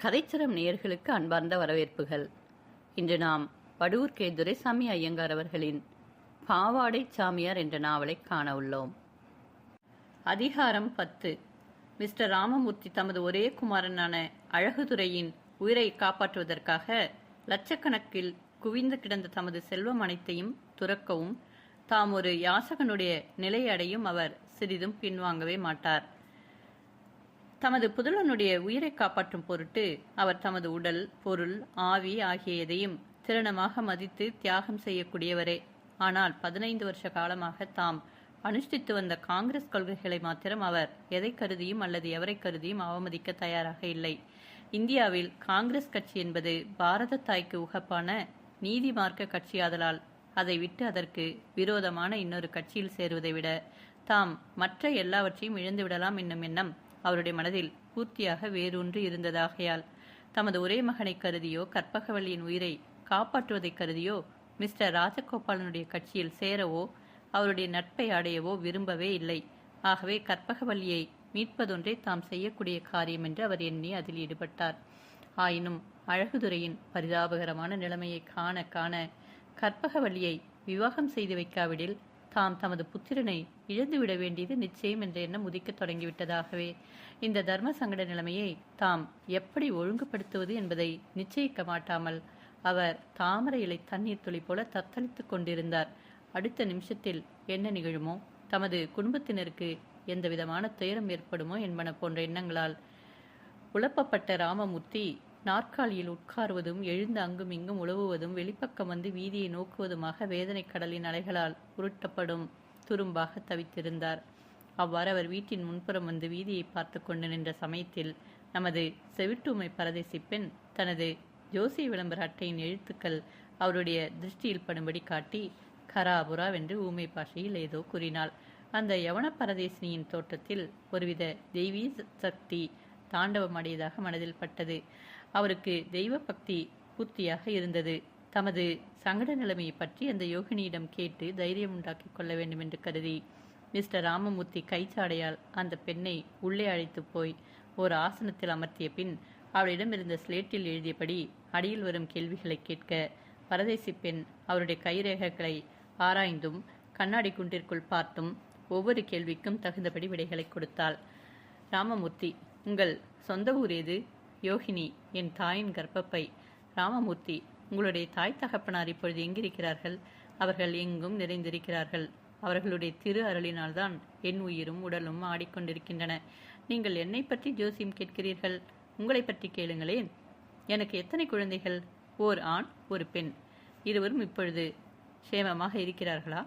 கதைச்சரம் நேயர்களுக்கு அன்பார்ந்த வரவேற்புகள். இன்று நாம் வடுவூர் கே. துரைசாமி ஐயங்கார் அவர்களின் பாவாடை சாமியார் என்ற நாவலை காண உள்ளோம். அதிகாரம் 10. மிஸ்டர் ராமமூர்த்தி தமது ஒரே குமாரனான அழகுதுரையின் உயிரை காப்பாற்றுவதற்காக லட்சக்கணக்கில் குவிந்து கிடந்த தமது செல்வம் அனைத்தையும் துறக்கவும் தாம் ஒரு யாசகனுடைய நிலை அடையும் அவர் சிறிதும் பின்வாங்கவே மாட்டார். தமது புதல்வனுடைய உயிரை காப்பாற்றும் பொருட்டு அவர் தமது உடல், பொருள், ஆவி ஆகிய எதையும் திறனமாக மதித்து தியாகம் செய்யக்கூடியவரே. ஆனால் 15 வருஷ காலமாக தாம் அனுஷ்டித்து வந்த காங்கிரஸ் கொள்கைகளை மாத்திரம் அவர் எதை கருதியும் அல்லது எவரை கருதியும் அவமதிக்க தயாராக இல்லை. இந்தியாவில் காங்கிரஸ் கட்சி என்பது பாரத தாய்க்கு உகப்பான நீதி மார்க்க கட்சியாதலால் அதை விட்டு அதற்கு விரோதமான இன்னொரு கட்சியில் சேருவதை விட தாம் மற்ற எல்லாவற்றையும் இழந்துவிடலாம் என்னும் எண்ணம் அவருடைய மனதில் பூர்த்தியாக வேரூன்றி இருந்ததாகையால் தமது ஒரே மகனை கருதியோ கற்பகவல்லியின் உயிரை காப்பாற்றுவதை கருதியோ மிஸ்டர் ராஜகோபாலனுடைய கட்சியில் சேரவோ அவருடைய நட்பை அடையவோ விரும்பவே இல்லை. ஆகவே கற்பகவல்லியை மீட்பதொன்றே தாம் செய்யக்கூடிய காரியம் என்று அவர் எண்ணி அதில் ஈடுபட்டார். ஆயினும் அழகுதுரையின் பரிதாபகரமான நிலைமையை காண காண கற்பகவல்லியை விவாகம் செய்து வைக்காவிடில் தாம் தமது புத்திரனை இழந்துவிட வேண்டியது நிச்சயம் என்ற எண்ணம் உதிக்கத் தொடங்கிவிட்டதாகவே இந்த தர்ம சங்கட நிலைமையை தாம் எப்படி ஒழுங்குபடுத்துவது என்பதை நிச்சயிக்க மாட்டாமல் அவர் தாமரை இலை தண்ணீர் துளி போல தத்தளித்துக் கொண்டிருந்தார். அடுத்த நிமிஷத்தில் என்ன நிகழுமோ, தமது குடும்பத்தினருக்கு எந்த விதமான துயரம் ஏற்படுமோ என்பன போன்ற எண்ணங்களால் உழப்பப்பட்ட ராமமூர்த்தி நாற்காலியில் உட்காருவதும் எழுந்து அங்கும் இங்கும் உழவுவதும் வெளிப்பக்கம் வந்து வீதியை நோக்குவதுமாக வேதனை கடலின் அலைகளால் உருட்டப்படும் துரும்பாக தவித்திருந்தார். அவ்வாறு அவர் வீட்டின் முன்புறம் வந்து வீதியை பார்த்து கொண்டு நின்ற சமயத்தில் நமது செவிட்டூமை பரதேசி பெண் தனது ஜோசி விளம்பர அட்டையின் எழுத்துக்கள் அவருடைய திருஷ்டியில் படும்படி காட்டி கராபுரா வென்று ஊமை பாஷையில் ஏதோ கூறினாள். அந்த யவன பரதேசினியின் தோற்றத்தில் ஒருவித தெய்வீக சக்தி தாண்டவம் அடையதாக மனதில் பட்டது. அவருக்கு தெய்வ பக்தி பூர்த்தியாக இருந்தது. தமது சங்கட நிலைமையை பற்றி அந்த யோகினியிடம் கேட்டு தைரியம் உண்டாக்கி கொள்ள வேண்டும் என்று கருதி மிஸ்டர் ராமமூர்த்தி கைச்சாடையால் அந்த பெண்ணை உள்ளே அழைத்து போய் ஓர் ஆசனத்தில் அமர்த்திய பின் அவளிடம் இருந்த ஸ்லேட்டில் எழுதியபடி அடியில் வரும் கேள்விகளை கேட்க பரதேசி பெண் அவருடைய கைரேகைகளை ஆராய்ந்தும் கண்ணாடி குண்டிற்குள் பார்த்தும் ஒவ்வொரு கேள்விக்கும் தகுந்தபடி விடைகளை கொடுத்தாள். ராமமூர்த்தி, உங்கள் சொந்த ஊர் ஏது? யோகினி, என் தாயின் கர்ப்பப்பை. ராமமூர்த்தி, உங்களுடைய தாய் தகப்பனார் இப்பொழுது எங்கிருக்கிறார்கள்? அவர்கள் எங்கும் நிறைந்திருக்கிறார்கள். அவர்களுடைய திரு அருளினால்தான் என் உயிரும் உடலும் ஆடிக்கொண்டிருக்கின்றன. நீங்கள் என்னை பற்றி ஜோசியம் கேட்கிறீர்கள். உங்களை பற்றி கேளுங்களேன். எனக்கு எத்தனை குழந்தைகள்? ஓர் ஆண், ஒரு பெண். இருவரும் இப்பொழுது சேமமாக இருக்கிறார்களா?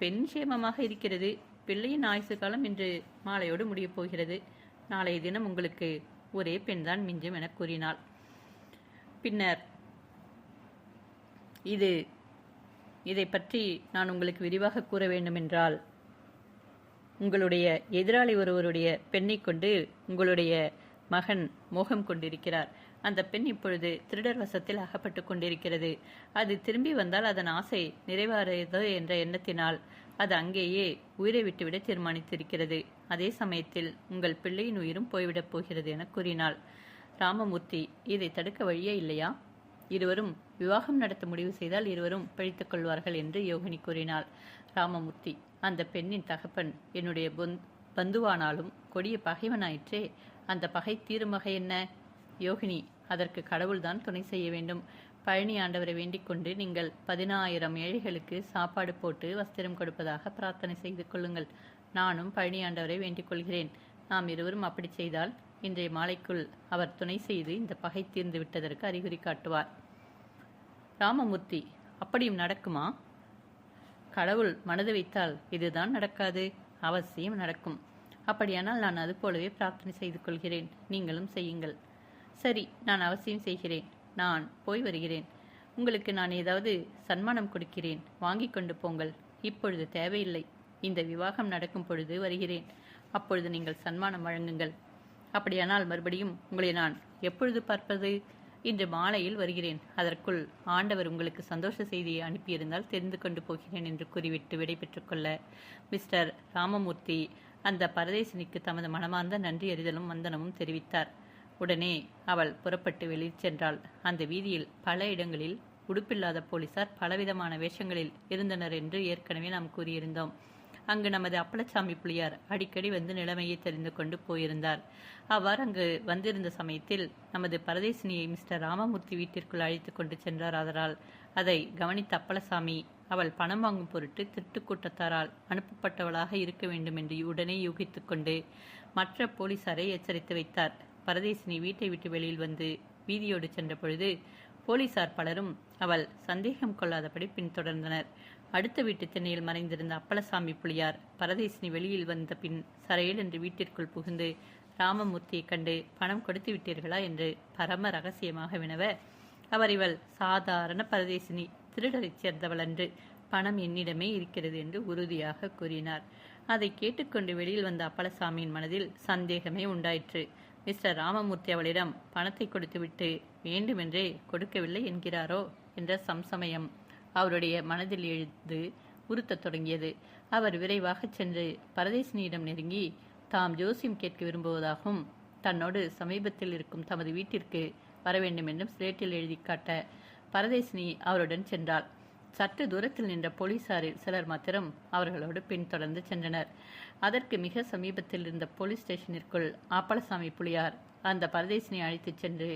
பெண் சேமமாக இருக்கிறது. பிள்ளையின் ஆயுசு காலம் இன்று மாலையோடு முடியப் போகிறது. நாளைய தினம் உங்களுக்கு ஒரே பெண்தான் மிஞ்சும் என கூறினாள். பின்னர் இதை பற்றி நான் உங்களுக்கு விரிவாக கூற வேண்டுமென்றால் உங்களுடைய எதிராளி ஒருவருடைய பெண்ணை கொண்டு உங்களுடைய மகன் மோகம் கொண்டிருக்கிறார். அந்த பெண் இப்பொழுது திருடர் வசத்தில் அகப்பட்டு கொண்டிருக்கிறது. அது திரும்பி வந்தால் அதன் ஆசை நிறைவேறாது என்ற எண்ணத்தினால் அது அங்கேயே உயிரை விட்டுவிட தீர்மானித்திருக்கிறது. அதே சமயத்தில் உங்கள் பிள்ளையின் உயிரும் போய்விடப் போகிறது என கூறினாள். ராமமூர்த்தி, இதை தடுக்க வழியே இல்லையா? இருவரும் விவாகம் நடத்த முடிவு செய்தால் இருவரும் பழித்துக் கொள்வார்கள் என்று யோகினி கூறினாள். ராமமூர்த்தி, அந்த பெண்ணின் தகப்பன் என்னுடைய பந்துவானாலும் கொடிய பகைவனாயிற்றே. அந்த பகை தீரும் வகை என்ன? யோகினி, அதற்கு கடவுள்தான் துணை செய்ய வேண்டும். பழனி ஆண்டவரை வேண்டிக் கொண்டு நீங்கள் 10,000 ஏழைகளுக்கு சாப்பாடு போட்டு வஸ்திரம் கொடுப்பதாக பிரார்த்தனை செய்து கொள்ளுங்கள். நானும் பழனி ஆண்டவரை வேண்டிக் கொள்கிறேன். நாம் இருவரும் அப்படி செய்தால் இன்றைய மாலைக்குள் அவர் துணை செய்து இந்த பகை தீர்ந்து விட்டதற்கு அறிகுறி காட்டுவார். ராமமூர்த்தி, அப்படியும் நடக்குமா? கடவுள் மனது வைத்தால் இதுதான் நடக்காது. அவசியம் நடக்கும். அப்படியானால் நான் அது போலவே பிரார்த்தனை செய்து கொள்கிறேன். நீங்களும் செய்யுங்கள். சரி, நான் அவசியம் செய்கிறேன். நான் போய் வருகிறேன். உங்களுக்கு நான் ஏதாவது சன்மானம் கொடுக்கிறேன், வாங்கி கொண்டு போங்கள். இப்பொழுது தேவையில்லை. இந்த விவாகம் நடக்கும் பொழுது வருகிறேன். அப்பொழுது நீங்கள் சன்மானம் வழங்குங்கள். அப்படியானால் மறுபடியும் உங்களை நான் எப்பொழுது பார்ப்பது? இன்று மாலையில் வருகிறேன். அதற்குள் ஆண்டவர் உங்களுக்கு சந்தோஷ செய்தியை அனுப்பியிருந்தால் தெரிந்து கொண்டு போகிறேன் என்று கூறிவிட்டு விடை பெற்றுக்கொள்ள மிஸ்டர் ராமமூர்த்தி அந்த பரதேசினிக்கு தமது மனமார்ந்த நன்றி அறிதலும் வந்தனமும் தெரிவித்தார். உடனே அவள் புறப்பட்டு வெளியில் சென்றாள். அந்த வீதியில் பல இடங்களில் உடுப்பில்லாத போலீசார் பலவிதமான வேஷங்களில் இருந்தனர் என்று ஏற்கனவே நாம் கூறியிருந்தோம். அங்கு நமது அப்பளச்சாமி புலியார் அடிக்கடி வந்து நிலைமையை தெரிந்து கொண்டு போயிருந்தார். அவ்வாறு அங்கு வந்திருந்த சமயத்தில் நமது பரதேசினியை மிஸ்டர் ராமமூர்த்தி வீட்டிற்குள் அழைத்து கொண்டு சென்றார். ஆதலால் அதை கவனித்த அப்பளசாமி அவள் பணம் வாங்கும் பொருட்டு திருட்டு கூட்டத்தாரால் அனுப்பப்பட்டவளாக இருக்க வேண்டும் என்று உடனே யூகித்து கொண்டு மற்ற போலீசாரை எச்சரித்து வைத்தார். பரதேசினி வீட்டை விட்டு வெளியில் வந்து வீதியோடு சென்ற பொழுது போலீசார் பலரும் அவள் சந்தேகம் கொள்ளாதபடி பின்தொடர்ந்தனர். அடுத்த வீட்டு திண்ணையில் மறைந்திருந்த அப்பளசாமி புலியார் பரதேசினி வெளியில் வந்த பின் சரையல் என்று வீட்டிற்குள் புகுந்து ராமமூர்த்தியை கண்டு பணம் கொடுத்து விட்டீர்களா என்று பரம ரகசியமாக வினவ, அவர் இவள் சாதாரண பரதேசினி, திருடரைச் சேர்ந்தவள் அன்று, பணம் என்னிடமே இருக்கிறது என்று உறுதியாக கூறினார். அதை கேட்டுக்கொண்டு வெளியில் வந்த அப்பளசாமியின் மனதில் சந்தேகமே உண்டாயிற்று. மிஸ்டர் ராமமூர்த்தி அவளிடம் பணத்தை கொடுத்துவிட்டு வேண்டுமென்றே கொடுக்கவில்லை என்கிறாரோ என்ற சம்சமயம் அவருடைய மனதில் எழுந்து உறுத்தத் தொடங்கியது. அவர் விரைவாக சென்று பரதேசினியிடம் நெருங்கி தாம் ஜோசியம் கேட்க விரும்புவதாகவும் தன்னோடு சமீபத்தில் இருக்கும் தமது வீட்டிற்கு வர வேண்டும் என்றும் ஸ்லேட்டில் எழுதி காட்ட பரதேசினி அவருடன் சென்றாள். சற்று தூரத்தில் நின்ற போலீசாரில் சிலர் மாத்திரம் அவர்களோடு பின்தொடர்ந்து சென்றனர். அதற்கு மிக சமீபத்தில் இருந்த போலீஸ் ஸ்டேஷனிற்குள் அப்பளசாமி புலியார் அந்த பரதேசினை அழைத்துச் சென்று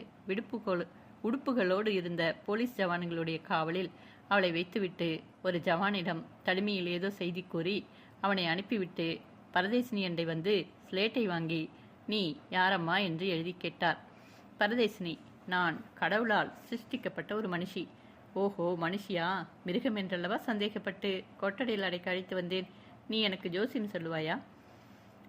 உடுப்புகளோடு இருந்த போலீஸ் ஜவான்களுடைய காவலில் அவளை வைத்துவிட்டு ஒரு ஜவானிடம் தனிமையில் ஏதோ செய்தி கூறி அவனை அனுப்பிவிட்டு பரதேசினி அண்டை வந்து ஸ்லேட்டை வாங்கி நீ யாரம்மா என்று எழுதி கேட்டார். பரதேசினி, நான் கடவுளால் சிருஷ்டிக்கப்பட்ட ஒரு மனுஷி. ஓஹோ, மனுஷியா? மிருகம் என்றல்லவா சந்தேகப்பட்டு கொட்டடையில் அடைக்க அழைத்து வந்தேன். நீ எனக்கு ஜோசியம் சொல்லுவாயா?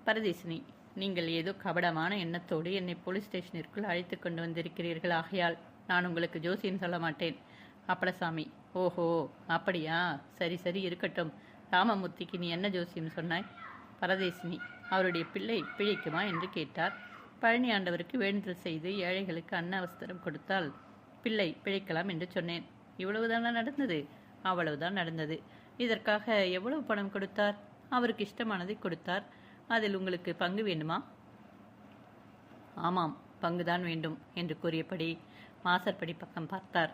பரதேசினி, நீங்கள் ஏதோ கபடமான எண்ணத்தோடு என்னை போலீஸ் ஸ்டேஷனிற்குள் அழைத்து கொண்டு வந்திருக்கிறீர்கள். ஆகையால் நான் உங்களுக்கு ஜோசியம் சொல்ல மாட்டேன். அப்பளசாமி, ஓஹோ அப்படியா, சரி சரி இருக்கட்டும். ராமமூர்த்திக்கு நீ என்ன ஜோசியம் சொன்னாய்? பரதேசினி, அவருடைய பிள்ளை பிழைக்குமா என்று கேட்டார். பழனி ஆண்டவருக்கு வேண்டுதல் செய்து ஏழைகளுக்கு அன்ன அவஸ்திரம் கொடுத்தால் பிள்ளை பிழைக்கலாம் என்று சொன்னேன். இவ்வளவுதானா நடந்தது? அவ்வளவுதான் நடந்தது. இதற்காக எவ்வளவு பணம் கொடுத்தார்? அவருக்கு இஷ்டமானதை கொடுத்தார். அதில் உங்களுக்கு பங்கு வேண்டுமா? ஆமாம், பங்குதான் வேண்டும் என்று கூறியபடி மாசற்படி பக்கம் பார்த்தார்.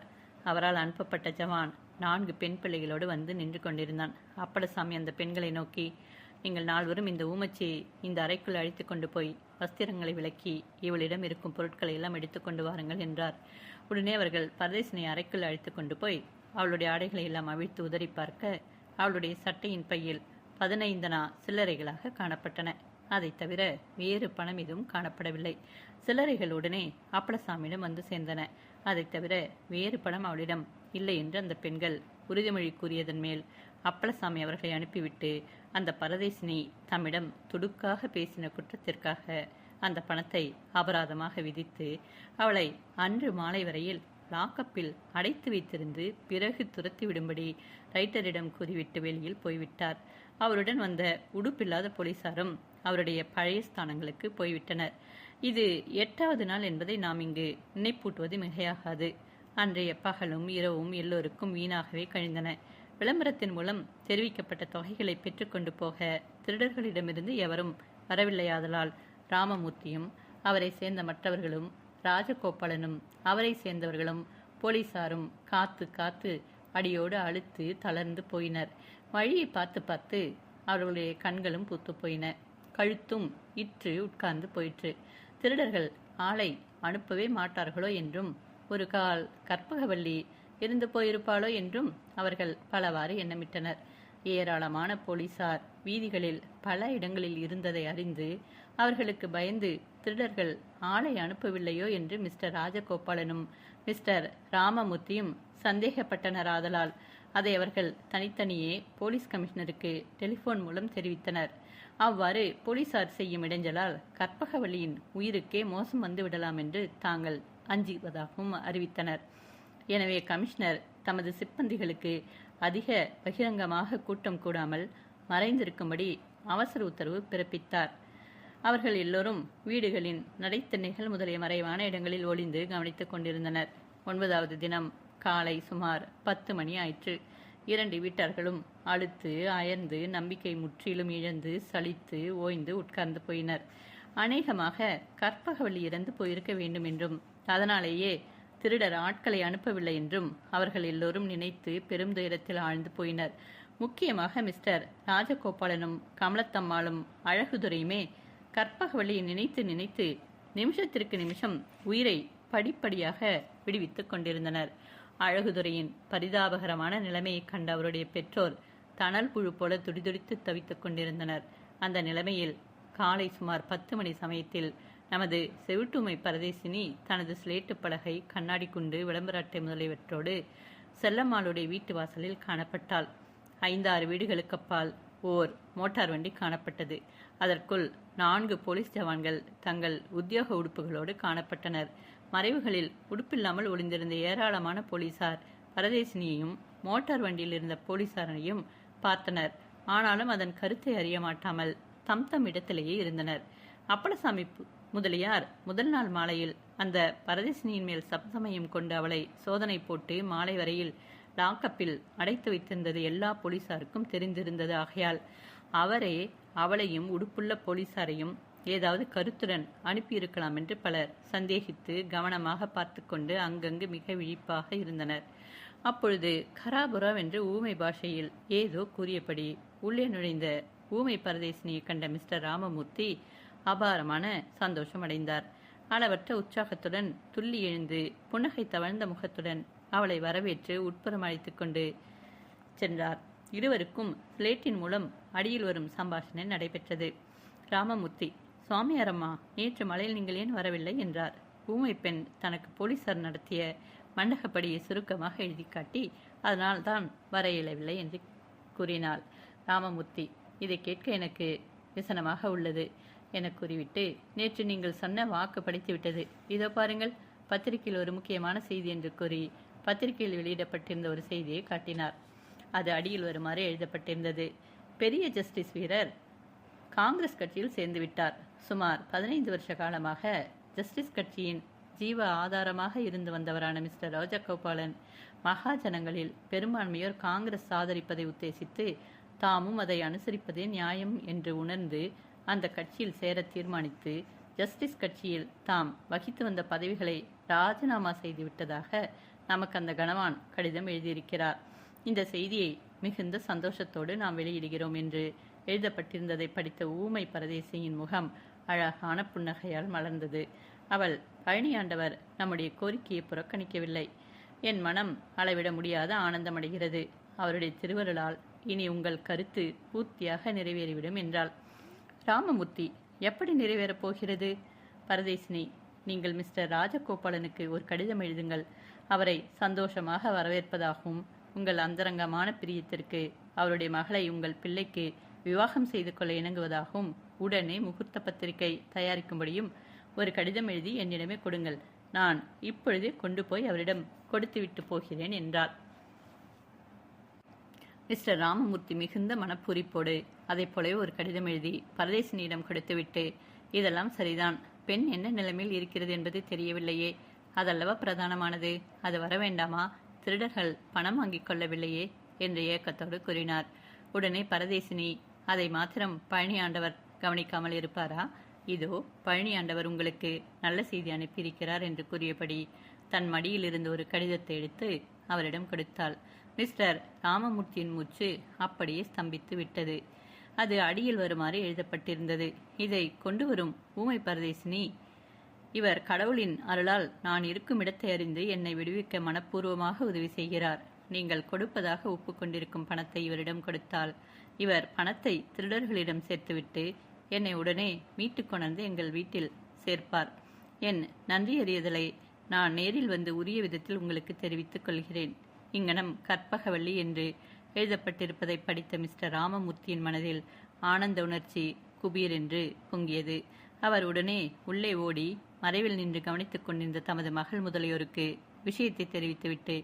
அவரால் அனுப்பப்பட்ட ஜவான் 4 பெண் பிள்ளைகளோடு வந்து நின்று கொண்டிருந்தான். அப்பளசாமி அந்த பெண்களை நோக்கி, நீங்கள் நால்வரும் இந்த ஊமச்சியை இந்த அறைக்குள் அழைத்து கொண்டு போய் வஸ்திரங்களை விலக்கி இவளிடம் இருக்கும் பொருட்களை எல்லாம் எடுத்துக்கொண்டு வாருங்கள் என்றார். உடனே அவர்கள் பரதேசினை அறைக்குள் அழைத்து கொண்டு போய் அவளுடைய ஆடைகளை எல்லாம் அவிழ்த்து உதறி பார்க்க அவளுடைய சட்டையின் பையில் 15 சில்லறைகளாக காணப்பட்டன. அதை தவிர வேறு பணம் எதுவும் காணப்படவில்லை. சில்லறைகள் உடனே அப்பளசாமியிடம் வந்து சேர்ந்தன. அதை தவிர வேறு பணம் அவளிடம் இல்லை என்று அந்த பெண்கள் உறுதிமொழி கூறியதன் மேல் அப்பளசாமி அவர்களை அனுப்பிவிட்டு அந்த பரதேசினை தம்மிடம் துடுக்காக பேசின குற்றத்திற்காக அந்த பணத்தை அபராதமாக விதித்து அவளை அன்று மாலை வரையில் லாக்கப்பில் அடைத்து வைத்திருந்து பிறகு துரத்தி விடும்படி ரைட்டரிடம் கூறிவிட்டு வெளியில் போய்விட்டார். அவருடன் வந்த உடுப்பில்லாத போலீசாரும் அவருடைய பழைய ஸ்தானங்களுக்கு போய்விட்டனர். இது 8வது நாள் என்பதை நாம் இங்கு நினைப்பூட்டுவது மிகையாகாது. அன்றைய பகலும் இரவும் எல்லோருக்கும் வீணாகவே கழிந்தன. விளம்பரத்தின் மூலம் தெரிவிக்கப்பட்ட தொகைகளை பெற்றுக்கொண்டு போக திருடர்களிடமிருந்து எவரும் வரவில்லையாதலால் ராமமூர்த்தியும் அவரை சேர்ந்த மற்றவர்களும் ராஜகோபாலனும் அவரை சேர்ந்தவர்களும் போலீசாரும் காத்து காத்து அடியோடு அழுத்து தளர்ந்து போயினர். வழியை பார்த்து பார்த்து அவர்களுடைய கண்களும் பூத்து போயின. கழுத்தும் இற்று உட்கார்ந்து போயிற்று. திருடர்கள் ஆளை அனுப்பவே மாட்டார்களோ என்றும் ஒரு கால் கற்பகவல்லி இருந்து போயிருப்பாளோ என்றும் அவர்கள் பலவாறு எண்ணமிட்டனர். ஏராளமான போலீசார் வீதிகளில் பல இடங்களில் இருந்ததை அறிந்து அவர்களுக்கு பயந்து திருடர்கள் ஆளை அனுப்பவில்லையோ என்று மிஸ்டர் ராஜகோபாலனும் மிஸ்டர் ராமமூர்த்தியும் சந்தேகப்பட்டனர். ஆதலால் அதை அவர்கள் தனித்தனியே போலீஸ் கமிஷனருக்கு டெலிபோன் மூலம் தெரிவித்தனர். அவ்வாறு போலீசார் செய்யும் இடைஞ்சலால் கற்பகவல்லியின் உயிருக்கே மோசம் வந்து விடலாம் என்று தாங்கள் அஞ்சுவதாகவும் அறிவித்தனர். எனவே கமிஷனர் தமது சிப்பந்திகளுக்கு அதிக பகிரங்கமாக கூட்டம் கூடாமல் மறைந்திருக்கும்படி அவசர உத்தரவு பிறப்பித்தார். அவர்கள் எல்லோரும் வீடுகளின் நடைத்தென்னைகள் முதலிய மறைவான இடங்களில் ஒளிந்து கவனித்துக் கொண்டிருந்தனர். 9வது தினம் காலை சுமார் 10 மணி ஆயிற்று. 2 வீட்டார்களும் அழுத்து அயர்ந்து நம்பிக்கை முற்றிலும் இழந்து சலித்து ஓய்ந்து உட்கார்ந்து போயினர். அநேகமாக கற்பகவள்ளி இறந்து போயிருக்க வேண்டும் என்றும் அதனாலேயே திருடர் ஆட்களை அனுப்பவில்லை என்றும் அவர்கள் எல்லோரும் நினைத்து பெரும் துயரத்தில் ஆழ்ந்து போயினர். முக்கியமாக மிஸ்டர் ராஜகோபாலனும் கமலத்தம்மாளும் அழகுதுரையுமே கற்பகவள்ளியை நினைத்து நினைத்து நிமிஷத்திற்கு நிமிஷம் உயிரை படிப்படியாக விடுவித்துக் கொண்டிருந்தனர். அழகுதுரையின் பரிதாபகரமான நிலைமையை கண்ட அவருடைய பெற்றோர் தணல் புழு போல துடிதுடித்து தவித்துக் கொண்டிருந்தனர். அந்த நிலைமையில் காலை சுமார் 10 மணி சமயத்தில் நமது செவிட்டுமை பரதேசினி தனது ஸ்லேட்டு பலகை, கண்ணாடி குண்டு, விளம்பர அட்டை முதலியவற்றோடு செல்லம்மாளுடைய வீட்டு வாசலில் காணப்பட்டாள். 5-6 வீடுகளுக்கு அப்பால் ஓர் மோட்டார் வண்டி காணப்பட்டது. அதற்குள் 4 போலீஸ் ஜவான்கள் தங்கள் உத்தியோக உடுப்புகளோடு காணப்பட்டனர். மறைவுகளில் உடுப்பில்லாமல் ஒளிந்திருந்த ஏராளமான போலீசார் பரதேசினியையும் மோட்டார் வண்டியில் இருந்த போலீசாரையும் பார்த்தனர். ஆனாலும் அதன் கருத்தை அறிய மாட்டாமல் தம் இடத்திலேயே இருந்தனர். அப்பளசாமி முதலியார் முதல் நாள் மாலையில் அந்த பரதேசினியின் மேல் சப்தமயம் கொண்டு அவளை சோதனை போட்டு மாலை வரையில் லாக்கப்பில் அடைத்து வைத்திருந்தது எல்லா போலீசாருக்கும் தெரிந்திருந்தது. ஆகையால் அவரே அவளையும் உடுப்புள்ள போலீசாரையும் ஏதாவது கருத்துடன் அனுப்பியிருக்கலாம் என்று பலர் சந்தேகித்து கவனமாக பார்த்து கொண்டு அங்கங்கு மிக விழிப்பாக இருந்தனர். அப்பொழுது கராபுராவென்று ஊமை பாஷையில் ஏதோ கூறியபடி உள்ளே நுழைந்த ஊமை பரதேசினியை கண்ட மிஸ்டர் ராமமூர்த்தி அபாரமான சந்தோஷம் அடைந்தார். அளவற்ற உற்சாகத்துடன் துள்ளி எழுந்து புன்னகை தவழ்ந்த முகத்துடன் அவளை வரவேற்று உட்புறம் அழைத்து கொண்டு சென்றார். இருவருக்கும் ஸ்லேட்டின் மூலம் அடியில் வரும் சம்பாஷணை நடைபெற்றது. ராமமூர்த்தி, சுவாமியாரம்மா, நேற்று மலையில் நீங்கள் ஏன் வரவில்லை என்றார். ஊமை பெண் தனக்கு போலீசார் நடத்திய மண்டகப்படியை சுருக்கமாக எழுதி காட்டி அதனால் தான் வர இயலவில்லை என்று கூறினாள். ராமமூர்த்தி, இதை கேட்க எனக்கு விசனமாக உள்ளது என கூறிவிட்டு, நேற்று நீங்கள் சொன்ன வாக்கு படித்து விட்டது. இதோ பாருங்கள், பத்திரிகையில் ஒரு முக்கியமான செய்தி என்று கூறி பத்திரிகையில் வெளியிடப்பட்டிருந்த ஒரு செய்தியை காட்டினார். அது அடியில் வருமாறு எழுதப்பட்டிருந்தது. பெரிய ஜஸ்டிஸ் வீரர் காங்கிரஸ் கட்சியில் சேர்ந்து விட்டார். சுமார் 15 வருஷ காலமாக ஜஸ்டிஸ் கட்சியின் ஜீவ ஆதாரமாக இருந்து வந்தவரான மிஸ்டர் ராஜகோபாலன் மகாஜனங்களில் பெரும்பான்மையோர் காங்கிரஸ் ஆதரிப்பதை உத்தேசித்து தாமும் அதை அனுசரிப்பதே நியாயம் என்று உணர்ந்து அந்த கட்சியில் சேர தீர்மானித்து ஜஸ்டிஸ் கட்சியில் தாம் வகித்து வந்த பதவிகளை ராஜினாமா செய்துவிட்டதாக நமக்கு அந்த கணவான் கடிதம் எழுதியிருக்கிறார். இந்த செய்தியை மிகுந்த சந்தோஷத்தோடு நாம் வெளியிடுகிறோம் என்று எழுதப்பட்டிருந்ததை படித்த ஊமை பரதேசியின் முகம் அழகான புன்னகையால் மலர்ந்தது. அவள், பழனியாண்டவர் நம்முடைய கோரிக்கையை புறக்கணிக்கவில்லை. என் மனம் அளவிட முடியாத ஆனந்தமடைகிறது. அவருடைய திருவருளால் இனி உங்கள் கருத்து பூர்த்தியாக நிறைவேறிவிடும் என்றாள். ராமமூர்த்தி, எப்படி நிறைவேறப் போகிறது? பரதேசினி, நீங்கள் மிஸ்டர் ராஜகோபாலனுக்கு ஒரு கடிதம் எழுதுங்கள். அவரை சந்தோஷமாக வரவேற்பதாகவும் உங்கள் அந்தரங்கமான பிரியத்திற்கு அவருடைய மகளை உங்கள் பிள்ளைக்கு விவாகம் செய்து கொள்ள இணங்குவதாகவும் உடனே முகூர்த்த பத்திரிகை தயாரிக்கும்படியும் ஒரு கடிதம் எழுதி என்னிடமே கொடுங்கள். நான் இப்பொழுதே கொண்டு போய் அவரிடம் கொடுத்துவிட்டு போகிறேன் என்றார். மிஸ்டர் ராமமூர்த்தி மிகுந்த மனப்பூரிப்போடு அதை போலவே ஒரு கடிதம் எழுதி பரதேசினியிடம் கொடுத்துவிட்டு, இதெல்லாம் சரிதான், பெண் என்ன நிலைமையில் இருக்கிறது என்பது தெரியவில்லையே, அதல்லவா பிரதானமானது, அது வர வேண்டாமா, திருடர்கள் பணம் வாங்கிக் கொள்ளவில்லையே என்ற ஏக்கத்தோடு கூறினார். உடனே பரதேசினி, அதை மாத்திரம் பழனி ஆண்டவர் கவனிக்காமல் இருப்பாரா? இதோ பழனி ஆண்டவர் உங்களுக்கு நல்ல செய்தி அனுப்பியிருக்கிறார் என்று கூறியபடி தன் மடியில் இருந்து ஒரு கடிதத்தை எடுத்து அவரிடம் கொடுத்தாள். மிஸ்டர் ராமமூர்த்தியின் மூச்சு அப்படியே ஸ்தம்பித்து விட்டது. அது அடியில் வருமாறு எழுதப்பட்டிருந்தது. இதை கொண்டு வரும் ஊமை பரதேசினி, இவர் கடவுளின் அருளால் நான் இருக்கும் இடத்தை அறிந்து என்னை விடுவிக்க மனப்பூர்வமாக உதவி செய்கிறார். நீங்கள் கொடுப்பதாக ஒப்புக்கொண்டிருக்கும் பணத்தை இவரிடம் கொடுத்தால் இவர் பணத்தை திருடர்களிடம் சேர்த்துவிட்டு என்னை உடனே மீட்டு கொணர்ந்து எங்கள் வீட்டில் சேர்ப்பார். என் நன்றி அறியதலை நான் நேரில் வந்து உரிய விதத்தில் உங்களுக்கு தெரிவித்துக் கொள்கிறேன். இங்கனம் கற்பகவள்ளி என்று எழுதப்பட்டிருப்பதை படித்த மிஸ்டர் ராமமூர்த்தியின் மனதில் ஆனந்த உணர்ச்சி குபீர் என்று பொங்கியது. அவர் உடனே உள்ளே ஓடி மறைவில் நின்று கவனித்துக் கொண்டிருந்த தமது மகள் முதலியோருக்கு விஷயத்தை தெரிவித்துவிட்டு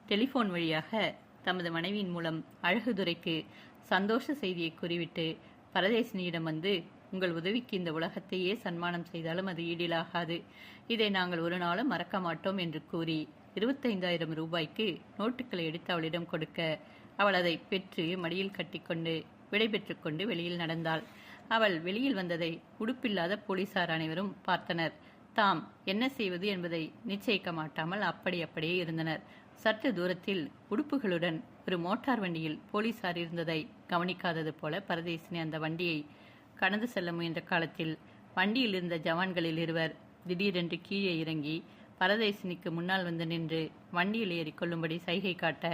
டெலிபோன் வழியாக தமது மனைவியின் மூலம் அழகுதுரைக்கு சந்தோஷ செய்தியை கூறிவிட்டு பரதேசினியிடம் வந்து, உங்கள் உதவிக்கு இந்த உலகத்தையே சன்மானம் செய்தாலும் அது ஈடிலாகாது, இதை நாங்கள் ஒரு நாளும் மறக்க மாட்டோம் என்று கூறி 25,000 ரூபாய்க்கு நோட்டுகளை எடுத்து அவளிடம் கொடுக்க அவள் அதை பெற்று மடியில் கட்டிக்கொண்டு விடை பெற்று கொண்டு வெளியில் நடந்தாள். அவள் வெளியில் வந்ததை உடுப்பில்லாத போலீசார் அனைவரும் பார்த்தனர். தாம் என்ன செய்வது என்பதை நிச்சயிக்க மாட்டாமல் அப்படியே இருந்தனர். சற்று தூரத்தில் உடுப்புகளுடன் ஒரு மோட்டார் வண்டியில் போலீசார் இருந்ததை கவனிக்காதது போல பரதேசினி அந்த வண்டியை கடந்து செல்ல முயன்ற காலத்தில் வண்டியில் இருந்த ஜவான்களில் இருவர் திடீரென்று கீழே இறங்கி பரதேசினிக்கு முன்னால் வந்து நின்று வண்டியில் ஏறிக்கொள்ளும்படி சைகை காட்ட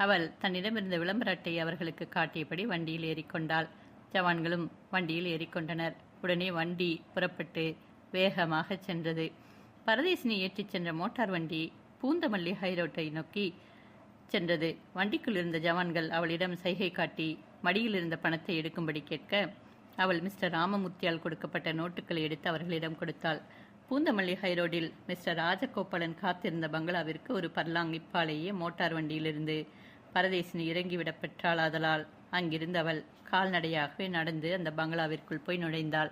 அவள் தன்னிடமிருந்த விளம்பர அட்டையை அவர்களுக்கு காட்டியபடி வண்டியில் ஏறிக்கொண்டாள். ஜவான்களும் வண்டியில் ஏறிக்கொண்டனர். உடனே வண்டி புறப்பட்டு வேகமாக சென்றது. பரதேசினி ஏற்றிச் சென்ற மோட்டார் வண்டி பூந்தமல்லி ஹைரோட்டை நோக்கி சென்றது. வண்டிக்குள் இருந்த ஜவான்கள் அவளிடம் சைகை காட்டி மடியில் இருந்த பணத்தை எடுக்கும்படி கேட்க அவள் மிஸ்டர் ராமமூர்த்தியால் கொடுக்கப்பட்ட நோட்டுகளை எடுத்து அவர்களிடம் கொடுத்தாள். பூந்தமல்லி ஹைரோடில் மிஸ்டர் ராஜகோபாலன் காத்திருந்த பங்களாவிற்கு ஒரு பர்லாங் இப்பாலேயே மோட்டார் வண்டியிலிருந்து பரதேசினி இறங்கிவிடப் பெற்றாளாதலால் அங்கிருந்து அவள் கால்நடையாகவே நடந்து அந்த பங்களாவிற்குள் போய் நுழைந்தாள்.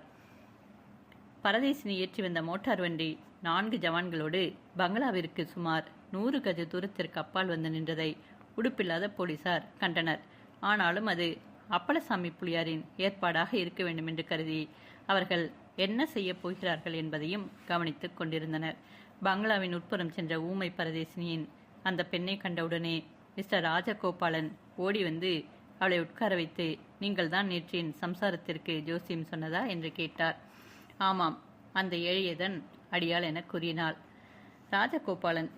பரதேசினி ஏற்றி வந்த மோட்டார் வண்டி 4 ஜவான்களோடு பங்களாவிற்கு சுமார் 100 கஜ தூரத்திற்கு அப்பால் வந்து நின்றதை உடுப்பில்லாத போலீசார் கண்டனர். ஆனாலும் அது அப்பளசாமி புலியாரின் ஏற்பாடாக இருக்க வேண்டும் என்று கருதி அவர்கள் என்ன செய்ய போகிறார்கள் என்பதையும் கவனித்துக் கொண்டிருந்தனர். பங்களாவின் உட்புறம் சென்ற ஊமை பரதேசினியின் அந்த பெண்ணை கண்டவுடனே மிஸ்டர் ராஜகோபாலன் ஓடி வந்து அவளை உட்கார வைத்து, நீங்கள் தான் நேற்று என் சம்சாரத்திற்கு ஜோசியம் சொன்னதா என்று கேட்டார். ஆமாம், அந்த ஏழையதன் அடியாள் என கூறினாள். ராஜகோபாலன்,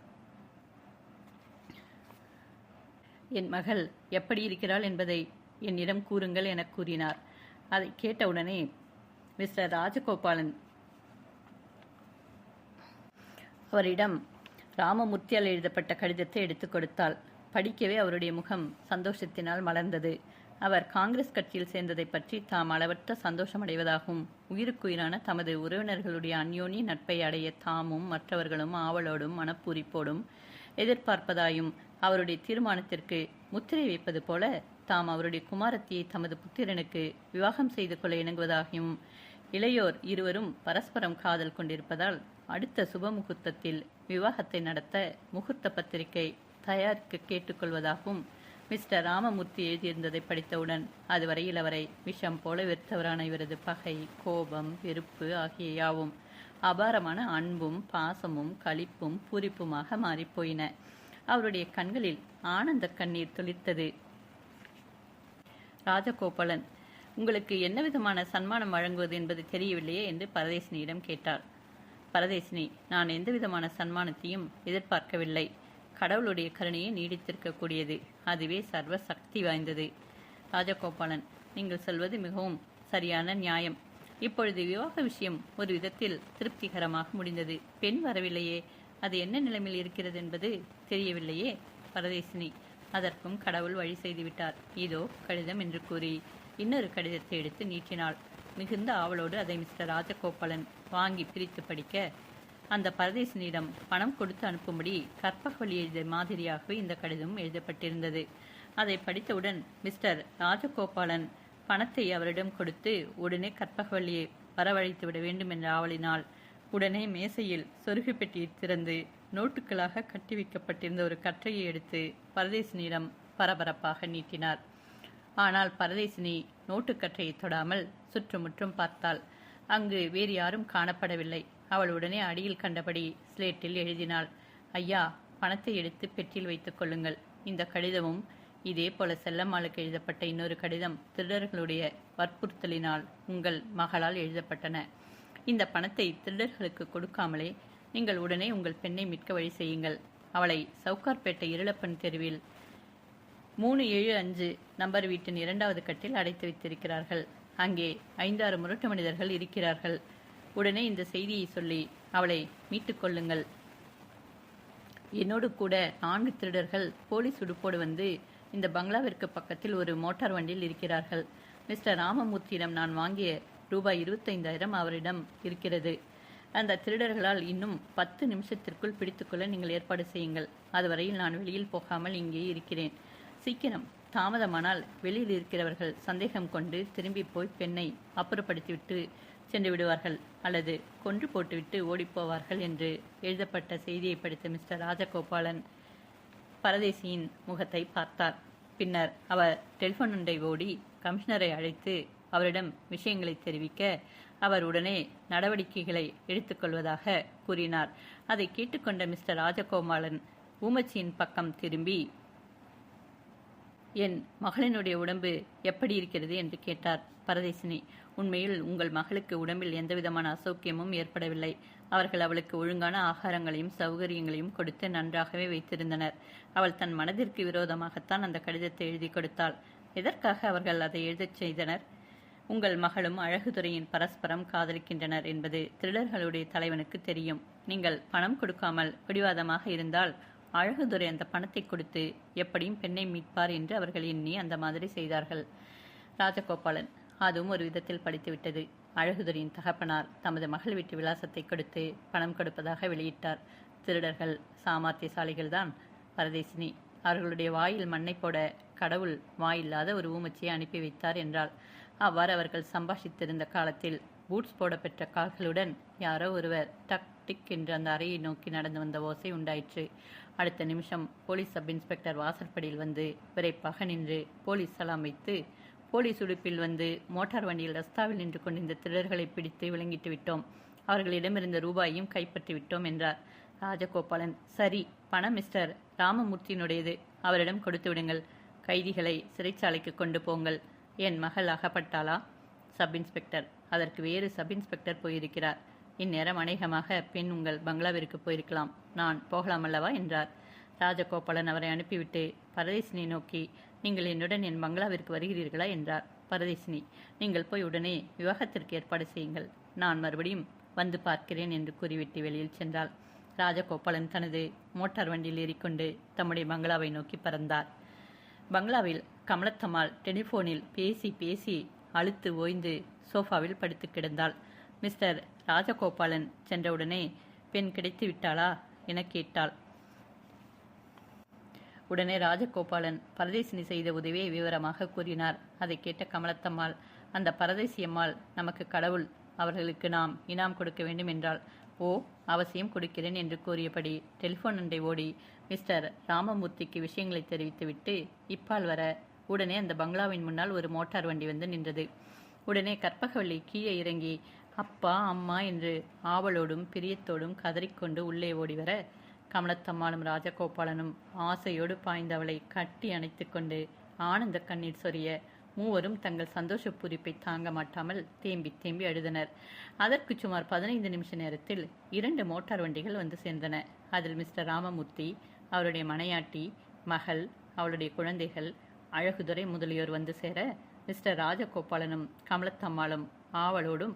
என் மகள் எப்படி இருக்கிறாள் என்பதை என்னிடம் கூறுங்கள் என கூறினார். அதை கேட்டவுடனே மிஸ்டர் ராஜகோபாலன் அவரிடம் ராமமூர்த்தியால் எழுதப்பட்ட கடிதத்தை எடுத்துக் கொடுத்தாள். படிக்கவே அவருடைய முகம் சந்தோஷத்தினால் மலர்ந்தது. அவர் காங்கிரஸ் கட்சியில் சேர்ந்ததை பற்றி தாம் அளவற்ற சந்தோஷமடைவதாகவும் உயிருக்குயிரான தமது உறவினர்களுடைய அந்யோன்ய நட்பை அடைய தாமும் மற்றவர்களும் ஆவலோடும் மனப்பூரிப்போடும் எதிர்பார்ப்பதாயும் அவருடைய தீர்மானத்திற்கு முத்திரை வைப்பது போல தாம் அவருடைய குமாரத்தியை தமது புத்திரனுக்கு விவாகம் செய்து கொள்ள இணங்குவதாகவும் இளையோர் இருவரும் பரஸ்பரம் காதல் கொண்டிருப்பதால் அடுத்த சுப முகூர்த்தத்தில் விவாகத்தை நடத்த முகூர்த்த பத்திரிகை தயாரிக்க கேட்டுக்கொள்வதாகவும் மிஸ்டர் ராமமூர்த்தி எழுதியிருந்ததை படித்தவுடன் அதுவரையில் அவரை விஷம் போல வெறுத்தவரான இவரது பகை, கோபம், வெறுப்பு ஆகிய யாவும் அபாரமான அன்பும் பாசமும் களிப்பும் பூரிப்புமாக மாறிப்போயின. அவருடைய கண்களில் ஆனந்த கண்ணீர் துளிர்த்தது. ராஜகோபாலன், உங்களுக்கு என்ன விதமான சன்மானம் வழங்குவது என்பது தெரியவில்லையே என்று பரதேசினியிடம் கேட்டார். பரதேசினி, நான் எந்த விதமான சன்மானத்தையும் எதிர்பார்க்கவில்லை. கடவுளுடைய கருணையை நீடித்திருக்கக்கூடியது, அதுவே சர்வ சக்தி வாய்ந்தது. ராஜகோபாலன், நீங்கள் சொல்வது மிகவும் சரியான நியாயம். இப்பொழுது விவாக விஷயம் ஒரு விதத்தில் திருப்திகரமாக முடிந்தது. பெண் வரவில்லையே, அது என்ன நிலைமையில் இருக்கிறது என்பது தெரியவில்லையே. பரதேசினி, அதற்கும் கடவுள் வழி செய்துவிட்டார். இதோ கடிதம் என்று கூறி இன்னொரு கடிதத்தை எடுத்து நீட்டினாள். மிகுந்த ஆவலோடு அதை மிஸ்டர் ராஜகோபாலன் வாங்கி பிரித்து படிக்க அந்த பரதேசினியிடம் பணம் கொடுத்து அனுப்பும்படி கற்பகவழி எழுதிய மாதிரியாகவே இந்த கடிதமும் எழுதப்பட்டிருந்தது. அதை படித்தவுடன் மிஸ்டர் ராஜகோபாலன் பணத்தை அவரிடம் கொடுத்து உடனே கற்பகவழியை வரவழைத்து விட வேண்டும் என்ற ஆவலினால் உடனே மேசையில் சொருகு பெட்டியை திறந்து நோட்டுகளாக கட்டி வைக்கப்பட்டிருந்த ஒரு கற்றையை எடுத்து பரதேசினியிடம் பரபரப்பாக நீட்டினார். ஆனால் பரதேசினி நோட்டுக்கற்றையை தொடாமல் சுற்றுமுற்றும் பார்த்தாள். அங்கு வேறு யாரும் காணப்படவில்லை. அவள் உடனே அடியில் கண்டபடி ஸ்லேட்டில் எழுதினாள். ஐயா, பணத்தை எடுத்து பெட்டியில் வைத்துக் கொள்ளுங்கள். இந்த கடிதமும் இதே போல செல்லம்மாளுக்கு எழுதப்பட்ட இன்னொரு கடிதம் திருடர்களுடைய வற்புறுத்தலினால் உங்கள் மகளால் எழுதப்பட்டன. இந்த பணத்தை திருடர்களுக்கு கொடுக்காமலே நீங்கள் உடனே உங்கள் பெண்ணை மீட்க வழி செய்யுங்கள். அவளை சவுகார்பேட்டை இருளப்பன் தெருவில் 375 நம்பர் வீட்டின் 2வது கட்டில் அடைத்து வைத்திருக்கிறார்கள். அங்கே 5-6 முரட்டு மனிதர்கள் இருக்கிறார்கள். உடனே இந்த செய்தியை சொல்லி அவளை மீட்டுக் கொள்ளுங்கள். என்னோடு கூட 4 திருடர்கள் போலீஸ் உடுப்போடு வந்து இந்த பங்களாவிற்கு பக்கத்தில் ஒரு மோட்டார் வண்டியில் இருக்கிறார்கள். மிஸ்டர் ராமமூர்த்தியிடம் நான் வாங்கிய ரூபாய் 25,000 அவரிடம் இருக்கிறது. அந்த திருடர்களால் இன்னும் 10 நிமிஷத்திற்குள் பிடித்துக்கொள்ள நீங்கள் ஏற்பாடு செய்யுங்கள். அதுவரையில் நான் வெளியில் போகாமல் இங்கே இருக்கிறேன். சீக்கிரம், தாமதமானால் வெளியில் இருக்கிறவர்கள் சந்தேகம் கொண்டு திரும்பி போய் பெண்ணை அப்புறப்படுத்திவிட்டு சென்று விடுவார்கள் அல்லது கொன்று போட்டுவிட்டு ஓடிப்போவார்கள் என்று எழுதப்பட்ட செய்தியை படித்த மிஸ்டர் ராஜகோபாலன் பரதேசியின் முகத்தை பார்த்தார். பின்னர் அவர் டெலிபோன் ஒன்றை ஓடி கமிஷனரை அழைத்து அவரிடம் விஷயங்களை தெரிவிக்க அவர் உடனே நடவடிக்கைகளை எடுத்துக்கொள்வதாக கூறினார். அதை கேட்டுக்கொண்ட மிஸ்டர் ராஜகோபாலன் ஊமச்சியின் பக்கம் திரும்பி, என் மகளினுடைய உடம்பு எப்படி இருக்கிறது என்று கேட்டார். பரதேசினி, உண்மையில் உங்கள் மகளுக்கு உடம்பில் எந்தவிதமான அசௌக்கியமும் ஏற்படவில்லை. அவர்கள் அவளுக்கு ஒழுங்கான ஆகாரங்களையும் சௌகரியங்களையும் கொடுத்து நன்றாகவே வைத்திருந்தனர். அவள் தன் மனதிற்கு விரோதமாகத்தான் அந்த கடிதத்தை எழுதி கொடுத்தாள். எதற்காக அவர்கள் அதை எழுதச் செய்தனர்? உங்கள் மகளும் அழகுதுரையின் பரஸ்பரம் காதலிக்கின்றனர் என்பது திருடர்களுடைய தலைவனுக்கு தெரியும். நீங்கள் பணம் கொடுக்காமல் பிடிவாதமாக இருந்தால் அழகுதுரை அந்த பணத்தை கொடுத்து எப்படியும் பெண்ணை மீட்பார் என்று அவர்கள் எண்ணி அந்த மாதிரி செய்தார்கள். ராஜகோபாலன், அதுவும் ஒரு விதத்தில் படித்துவிட்டது. அழகுதுரையின் தகப்பனார் தமது மகள் வீட்டு விலாசத்தை கொடுத்து பணம் கொடுப்பதாக வெளியிட்டார். திருடர்கள் சாமர்த்தியசாலிகள்தான் பரதேசினி. அவர்களுடைய வாயில் மண்ணை போட கடவுள் வாயில்லாத ஒரு ஊமச்சியை அனுப்பி வைத்தார் என்றால், அவ்வாறு அவர்கள் சம்பாஷித்திருந்த காலத்தில் பூட்ஸ் போட பெற்ற கால்களுடன் யாரோ ஒருவர் டக் டிக் என்று அந்த அறையை நோக்கி நடந்து வந்த ஓசை உண்டாயிற்று. அடுத்த நிமிஷம் போலீஸ் சப் இன்ஸ்பெக்டர் வாசற்படியில் வந்து விரைப்பாக நின்று போலீஸ் சலாம் வைத்து, போலீஸ் உடுப்பில் வந்து மோட்டார் வண்டியில் ரஸ்தாவில் நின்று கொண்டிருந்த திருடர்களை பிடித்து விளங்கிட்டு விட்டோம். அவர்களிடமிருந்த ரூபாயையும் கைப்பற்றி விட்டோம் என்றார். ராஜகோபாலன், சரி, பணம் மிஸ்டர் ராமமூர்த்தியினுடையது. அவரிடம் கொடுத்து விடுங்கள். கைதிகளை சிறைச்சாலைக்கு கொண்டு போங்கள். என் மகள் அகப்பட்டாளா? சப் இன்ஸ்பெக்டர், அதற்கு வேறு சப் இன்ஸ்பெக்டர் போயிருக்கிறார். இந்நேரம் அநேகமாக பெண் உங்கள் பங்களாவிற்கு போயிருக்கலாம். நான் போகலாம் அல்லவா என்றார். ராஜகோபாலன் அவரை அனுப்பிவிட்டு பரதேசினை நோக்கி, நீங்கள் என்னுடன் என் பங்களாவிற்கு வருகிறீர்களா என்றார். பரதேசினி, நீங்கள் போய் உடனே விவாகத்திற்கு ஏற்பாடு செய்யுங்கள். நான் மறுபடியும் வந்து பார்க்கிறேன் என்று கூறிவிட்டு வெளியில் சென்றாள். ராஜகோபாலன் தனது மோட்டார் வண்டியில் ஏறிக்கொண்டு தம்முடைய பங்களாவை நோக்கி பறந்தார். பங்களாவில் கமலத்தம்மாள் டெலிபோனில் பேசி பேசி அழுத்து ஓய்ந்து சோஃபாவில் படுத்து கிடந்தாள். மிஸ்டர் ராஜகோபாலன் சென்றவுடனே, பெண் கிடைத்து விட்டாளா என கேட்டாள். உடனே ராஜகோபாலன் பரதேசினி செய்த உதவியை விவரமாக கூறினார். அதை கேட்ட கமலத்தம்மாள், அந்த பரதேசியம்மாள் நமக்கு கடவுள், அவர்களுக்கு நாம் இனாம் கொடுக்க வேண்டும் என்றாள். ஓ, அவசியம் கொடுக்கிறேன் என்று கூறியபடி டெலிஃபோன் அண்டை ஓடி மிஸ்டர் ராமமூர்த்திக்கு விஷயங்களை தெரிவித்துவிட்டு இப்பால் வர உடனே அந்த பங்களாவின் முன்னால் ஒரு மோட்டார் வண்டி வந்து நின்றது. உடனே கற்பகவள்ளி கீழே இறங்கி அப்பா அம்மா என்று ஆவலோடும் பிரியத்தோடும் கதறிக்கொண்டு உள்ளே ஓடிவர, கமலத்தம்மாளும் ராஜகோபாலனும் ஆசையோடு பாய்ந்து அவளை கட்டி அணைத்து கொண்டு ஆனந்த கண்ணீர் சொரிய மூவரும் தங்கள் சந்தோஷ பூரிப்பை தாங்க மாட்டாமல் தேம்பி தேம்பி அழுதனர். அதற்கு சுமார் 15 நிமிஷ நேரத்தில் 2 மோட்டார் வண்டிகள் வந்து சேர்ந்தன. அதில் மிஸ்டர் ராமமூர்த்தி, அவருடைய மனையாட்டி, மகள், அவளுடைய குழந்தைகள், அழகுதுரை முதலியோர் வந்து சேர, மிஸ்டர் ராஜகோபாலனும் கமலத்தம்மாளும் ஆவலோடும்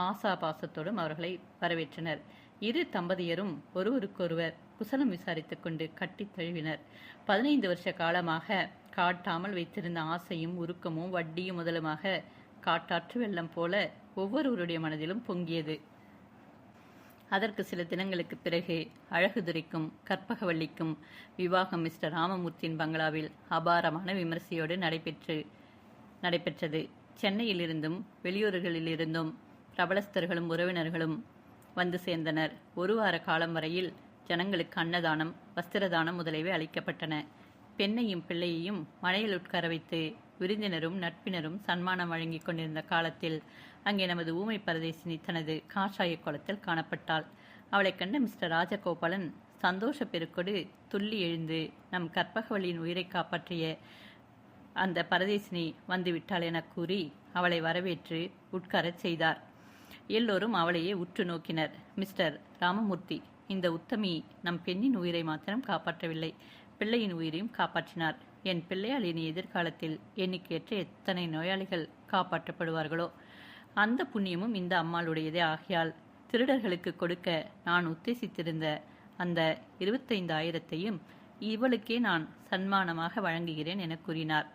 ஆசாபாசத்தோடும் அவர்களை வரவேற்றனர். இரு தம்பதியரும் ஒருவருக்கொருவர் குசலம் விசாரித்துக் கொண்டு கட்டி தழுவினர். 15 வருஷ காலமாக காட்டாமல் வைத்திருந்த ஆசையும் உருக்கமும் வட்டியும் முதலுமாக காட்டாற்று வெள்ளம் போல ஒவ்வொருவருடைய மனதிலும் பொங்கியது. அதற்கு சில தினங்களுக்கு பிறகு அழகுதுரைக்கும் கற்பகவள்ளிக்கும் விவாகம் மிஸ்டர் ராமமூர்த்தியின் பங்களாவில் அபாரமான விமரிசையோடு நடைபெற்றது. சென்னையிலிருந்தும் வெளியூர்களிலிருந்தும் பிரபலஸ்தர்களும் உறவினர்களும் வந்து சேர்ந்தனர். 1 வார காலம் வரையில் ஜனங்களுக்கு அன்னதானம், வஸ்திரதானம் முதலியவை அளிக்கப்பட்டன. பெண்ணையும் பிள்ளையையும் மழையில் உட்கார வைத்து விருந்தினரும் நட்பினரும் சன்மானம் வழங்கிக் கொண்டிருந்த காலத்தில் அங்கே நமது ஊமை பரதேசினி தனது காஷாய கோலத்தில் காணப்பட்டாள். அவளை கண்ட மிஸ்டர் ராஜகோபாலன் சந்தோஷ பெருக்கொடு துள்ளி எழுந்து, நம் கற்பகவள்ளியின் உயிரை காப்பாற்றிய அந்த பரதேசினி வந்துவிட்டாள் என கூறி அவளை வரவேற்று உட்காரச் செய்தார். எல்லோரும் அவளையே உற்று நோக்கினர். மிஸ்டர் ராமமூர்த்தி, இந்த உத்தமி நம் பெண்ணின் உயிரை மாத்திரம் காப்பாற்றவில்லை, பிள்ளையின் உயிரையும் காப்பாற்றினார். என் பிள்ளையால் இனி எதிர்காலத்தில் எண்ணிக்கையற்ற எத்தனை நோயாளிகள் காப்பாற்றப்படுவார்களோ, அந்த புண்ணியமும் இந்த அம்மாளுடையதே. ஆகையால் திருடர்களுக்கு கொடுக்க நான் உத்தேசித்திருந்த அந்த 25,000ஐயும் இவளுக்கே நான் சன்மானமாக வழங்குகிறேன் என கூறினார்.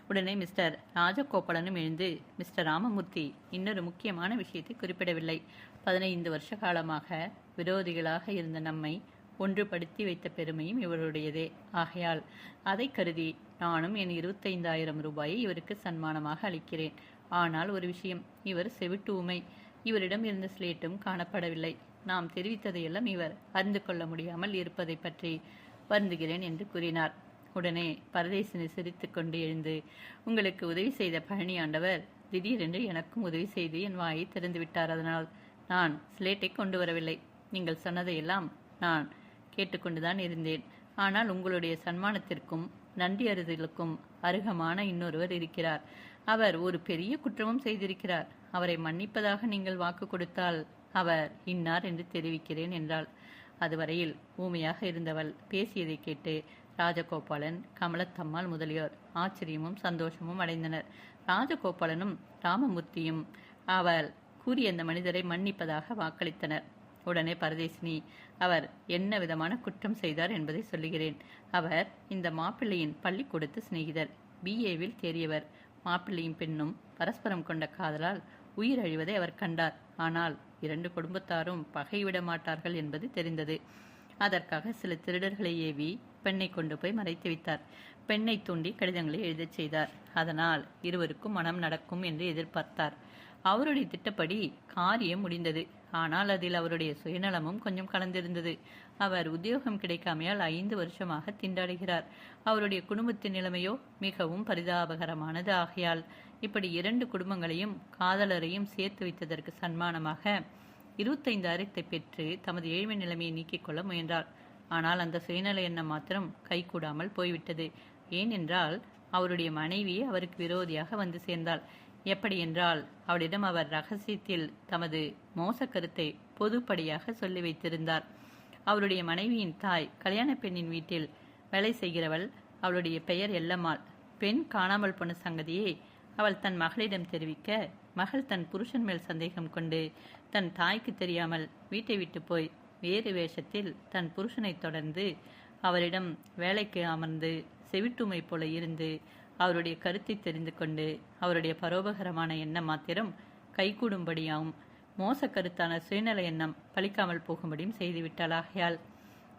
உடனே மிஸ்டர் ராஜகோபாலனும் எழுந்து, மிஸ்டர் ராமமூர்த்தி இன்னொரு முக்கியமான விஷயத்தை குறிப்பிடவில்லை. 15 வருஷ காலமாக விரோதிகளாக இருந்த நம்மை ஒன்றுபடுத்தி வைத்த பெருமையும் இவருடையதே. ஆகையால் அதை கருதி நானும் என் 25,000 ரூபாயை இவருக்கு சன்மானமாக அளிக்கிறேன். ஆனால் ஒரு விஷயம், இவர் செவிட்டு ஊமை. இவரிடம் இருந்த ஸ்லேட்டும் காணப்படவில்லை. நாம் தெரிவித்ததையெல்லாம் இவர் அறிந்து கொள்ள முடியாமல் இருப்பதை பற்றி வருந்துகிறேன் என்று கூறினார். உடனே பரதேசினி சிரித்து கொண்டு எழுந்து, உங்களுக்கு உதவி செய்த பழனி ஆண்டவர் திடீரென்று எனக்கும் உதவி செய்து என் வாயை திறந்துவிட்டார். அதனால் நான் ஸ்லேட்டை கொண்டு வரவில்லை. நீங்கள் சொன்னதையெல்லாம் நான் கேட்டுக்கொண்டுதான் இருந்தேன். ஆனால் உங்களுடைய சன்மானத்திற்கும் நன்றி அறிதலுக்கும் அருகமான இன்னொருவர் இருக்கிறார். அவர் ஒரு பெரிய குற்றமும் செய்திருக்கிறார். அவரை மன்னிப்பதாக நீங்கள் வாக்கு கொடுத்தால் அவர் இன்னார் என்று தெரிவிக்கிறேன் என்றாள். அதுவரையில் ஊமையாக இருந்தவள் பேசியதை கேட்டு ராஜகோபாலன், கமலத்தம்மாள் முதலியோர் ஆச்சரியமும் சந்தோஷமும் அடைந்தனர். ராஜகோபாலனும் ராமமூர்த்தியும் அவள் கூறிய அந்த மனிதரை மன்னிப்பதாக வாக்களித்தனர். உடனே பரதேசினி, அவர் என்ன விதமான குற்றம் செய்தார் என்பதை சொல்லுகிறேன். அவர் இந்த மாப்பிள்ளையின் பள்ளிக்கூடத்து சிநேகிதர், BA-வில் தேறியவர். மாப்பிள்ளையும் பெண்ணும் பரஸ்பரம் கொண்ட காதலால் உயிரழிவதை அவர் கண்டார். ஆனால் 2 குடும்பத்தாரும் பகைவிட மாட்டார்கள் என்பது தெரிந்தது. அதற்காக சில திருடர்களை ஏவி பெண்ணை கொண்டு போய் மறைத்து வைத்தார். பெண்ணை தூண்டி கடிதங்களை எழுதச் செய்தார். அதனால் இருவருக்கும் மனம் நடக்கும் என்று எதிர்பார்த்தார். அவருடைய திட்டப்படி காரியம் முடிந்தது. ஆனால் அதில் அவருடைய சுயநலமும் கொஞ்சம் கலந்திருந்தது. அவர் உத்தியோகம் கிடைக்காமையால் 5 வருஷமாக திண்டாடுகிறார். அவருடைய குடும்பத்தின் நிலைமையோ மிகவும் பரிதாபகரமானது. ஆகையால் இப்படி 2 குடும்பங்களையும் காதலரையும் சேர்த்து வைத்ததற்கு சன்மானமாக 25,000 பெற்று தமது ஏழ்மை நிலைமையை நீக்கிக் கொள்ள முயன்றார். ஆனால் அந்த சுயநல எண்ணம் மாத்திரம் கைகூடாமல் போய்விட்டது. ஏனென்றால் அவருடைய மனைவி அவருக்கு விரோதியாக வந்து சேர்ந்தாள். எப்படி என்றால், அவளிடம் அவர் ரகசியத்தில் தமது மோச கருத்தை பொதுப்படியாக சொல்லி வைத்திருந்தார். அவருடைய மனைவியின் தாய் கல்யாண பெண்ணின் வீட்டில் வேலை செய்கிறவள். அவளுடைய பெயர் எல்லம்மாள். பெண் காணாமல் போன சங்கதியை அவள் தன் மகளிடம் தெரிவிக்க, மகள் தன் புருஷன் மேல் சந்தேகம் கொண்டு தன் தாய்க்கு தெரியாமல் வீட்டை விட்டு போய் வேறு வேஷத்தில் தன் புருஷனை தொடர்ந்து அவரிடம் வேலைக்கு அமர்ந்து செவிட்டுமை போல இருந்து அவருடைய கருத்தை தெரிந்து கொண்டு அவருடைய பரோபகரமான எண்ணம் மாத்திரம் கைகூடும்படியாகவும் மோச கருத்தான சுயநல எண்ணம் பலிக்காமல் போகும்படியும் செய்துவிட்டாள். ஆகையால்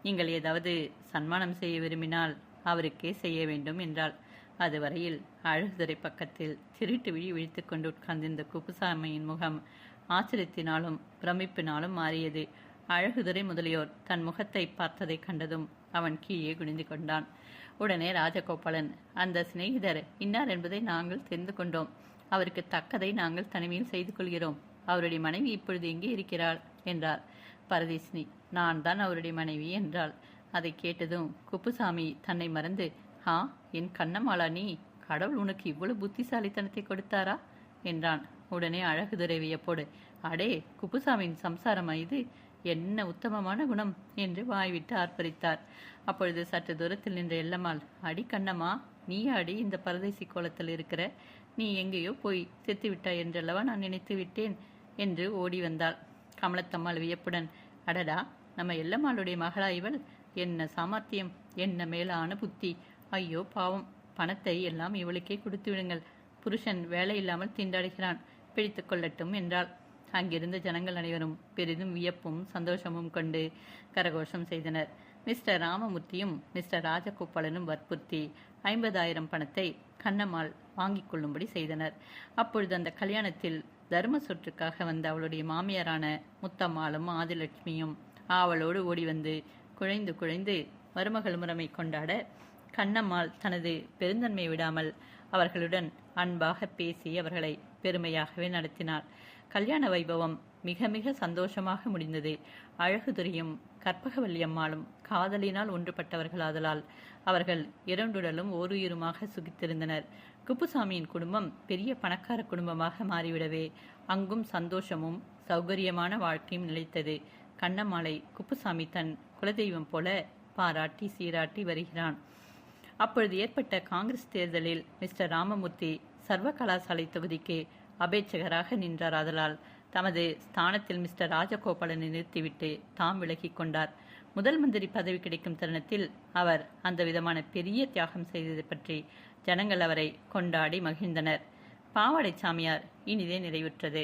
நீங்கள் ஏதாவது சன்மானம் செய்ய விரும்பினால் அவருக்கே செய்ய வேண்டும் என்றாள். அதுவரையில் அழகுதுறை பக்கத்தில் திருட்டு விழி விழித்து கொண்டு உட்கார்ந்திருந்த குப்புசாமியின் முகம் ஆச்சரியத்தினாலும் பிரமிப்பினாலும் மாறியது. அழகுதுறை முதலியோர் தன் முகத்தை பார்த்ததை கண்டதும் அவன் கீழே குனிந்து கொண்டான். உடனே ராஜகோபாலன், அந்த சிநேகிதர் இன்னார் என்பதை நாங்கள் தெரிந்து கொண்டோம். அவருக்கு தக்கதை நாங்கள் தனிமையில் செய்து கொள்கிறோம். அவருடைய மனைவி இப்பொழுது எங்கே இருக்கிறாள் என்றார். பரதேசினி, நான் தான் அவருடைய மனைவி என்றாள். அதை கேட்டதும் குப்புசாமி தன்னை மறந்து, ஹா, என் கண்ணம்மாளா நீ? கடவுள் உனக்கு இவ்வளவு புத்திசாலித்தனத்தை கொடுத்தாரா என்றான். உடனே அழகுதுறை வியப்போடு, அடே, குப்புசாமியின் சம்சாரமா இது? என்ன உத்தமமான குணம் என்று வாய்விட்டு ஆர்ப்பரித்தார். அப்பொழுது சற்று தூரத்தில் நின்ற எல்லம்மாள், அடி கண்ணம்மா, நீ அடி இந்த பரதேசி கோலத்தில் இருக்கிற? நீ எங்கேயோ போய் செத்து விட்டாய் என்றல்லவா நான் நினைத்து விட்டேன் என்று ஓடி வந்தாள். கமலத்தம்மாள் வியப்புடன், அடடா, நம்ம எல்லம்மாளுடைய மகளா இவள்? என்ன சாமர்த்தியம், என்ன மேலான புத்தி! ஐயோ பாவம், பணத்தை எல்லாம் இவளுக்கே கொடுத்து விடுங்கள். புருஷன் வேலை இல்லாமல் திண்டாடுகிறான், பிடித்து கொள்ளட்டும் என்றாள். அங்கிருந்த ஜனங்கள் அனைவரும் பெரிதும் வியப்பும் சந்தோஷமும் கொண்டு கரகோஷம் செய்தனர். மிஸ்டர் ராமமூர்த்தியும் மிஸ்டர் ராஜகோபாலனும் வற்புறுத்தி 50,000 பணத்தை கண்ணம்மாள் வாங்கிக் கொள்ளும்படி செய்தனர். அப்பொழுது அந்த கல்யாணத்தில் தர்ம சொற்றுக்காக வந்த அவளுடைய மாமியாரான முத்தம்மாளும் ஆதிலட்சுமியும் ஆவலோடு ஓடி வந்து குழைந்து குழைந்து மருமகள் முறைமை கொண்டாட, கண்ணம்மாள் தனது பெருந்தன்மை விடாமல் அவர்களுடன் அன்பாக பேசி அவர்களை பெருமையாகவே நடத்தினார். கல்யாண வைபவம் மிக மிக சந்தோஷமாக முடிந்தது. அழகுதுரையும் கற்பகவல்லியம்மாளும் காதலினால் ஒன்றுபட்டவர்களாதலால் அவர்கள் இரண்டுடலும் ஓருயிருமாக சுகித்திருந்தனர். குப்புசாமியின் குடும்பம் பெரிய பணக்கார குடும்பமாக மாறிவிடவே அங்கும் சந்தோஷமும் சௌகரியமான வாழ்க்கையும் நிலைத்தது. கண்ணம்மாளை குப்புசாமி தன் குலதெய்வம் போல பாராட்டி சீராட்டி வருகிறான். அப்பொழுது ஏற்பட்ட காங்கிரஸ் தேர்தலில் மிஸ்டர் ராமமூர்த்தி சர்வ கலாசாலை தொகுதிக்கு அபேட்சகராக நின்றார். ஆதலால் தமது ஸ்தானத்தில் மிஸ்டர் ராஜகோபாலனை நிறுத்திவிட்டு தாம் விலகிக் கொண்டார். முதல் மந்திரி பதவி கிடைக்கும் தருணத்தில் அவர் அந்த விதமான பெரிய தியாகம் செய்ததை பற்றி ஜனங்கள் அவரை கொண்டாடி மகிழ்ந்தனர். பாவாடை சாமியார் இனிதே நிறைவுற்றது.